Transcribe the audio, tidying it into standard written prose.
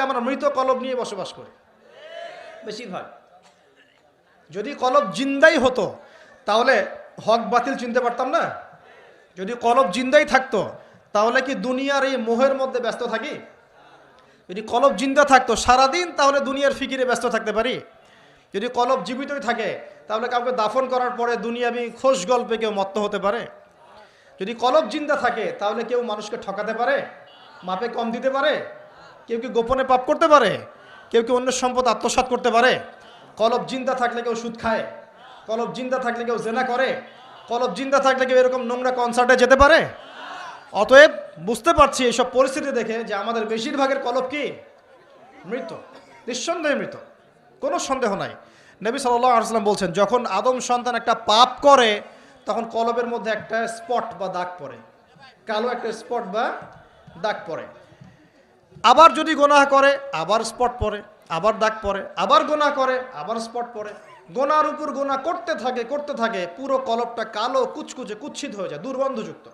আমরা মৃত কলব নিয়ে বসবাস করি বেশিরভাগ। যদি কলব জিন্দাই হতো তাহলে হক বাতিল চিনতে পারতাম না। যদি কলব জিন্দাই থাকতো তাহলে কি দুনিয়ার এই মোহের মধ্যে ব্যস্ত থাকি? যদি কলব জিন্দা থাকতো সারাদিন তাহলে দুনিয়ার ফিকিরে ব্যস্ত থাকতে পারি। যদি কলব জীবিতই থাকে তাহলে কাউকে দাফন করার পরে দুনিয়াবি খোশ গল্পে কেউ মত্ত হতে পারে। যদি কলব জিন্দা থাকে তাহলে কেউ মানুষকে ঠকাতে পারে, মাপে কম দিতে পারে, কেউ কি গোপনে পাপ করতে পারে, কেউ কি অন্য সম্পদ আত্মসাৎ করতে পারে? কলব জিন্দা থাকলে কেউ সুদ খায়, কলব জিন্দা থাকলে কেউ জেনা করে, কলব জিন্দা থাকলে কেউ এরকম নোংরা কনসার্টে যেতে পারে? অতএব বুঝতে পারছি এইসব পরিস্থিতি দেখে যে আমাদের বেশিরভাগের কলব কি মৃত, নিঃসন্দেহে মৃত, কোনো সন্দেহ নাই। নবী সাল্লাল্লাহু আলাইহি ওয়াসাল্লাম বলছেন যখন আদম সন্তান একটা পাপ করে তখন কলবের মধ্যে একটা স্পট বা দাগ পড়ে, কালো একটা স্পট বা দাগ পড়ে। আবার যদি গুনাহ করে আবার স্পট পড়ে, আবার দাগ পড়ে, আবার গুনাহ করে আবার স্পট পড়ে। গুনার উপর গুনাহ করতে থাকে পুরো কলবটা কালো কুচকুচে কুৎসিত হয়ে যায়, দুর্গন্ধযুক্ত।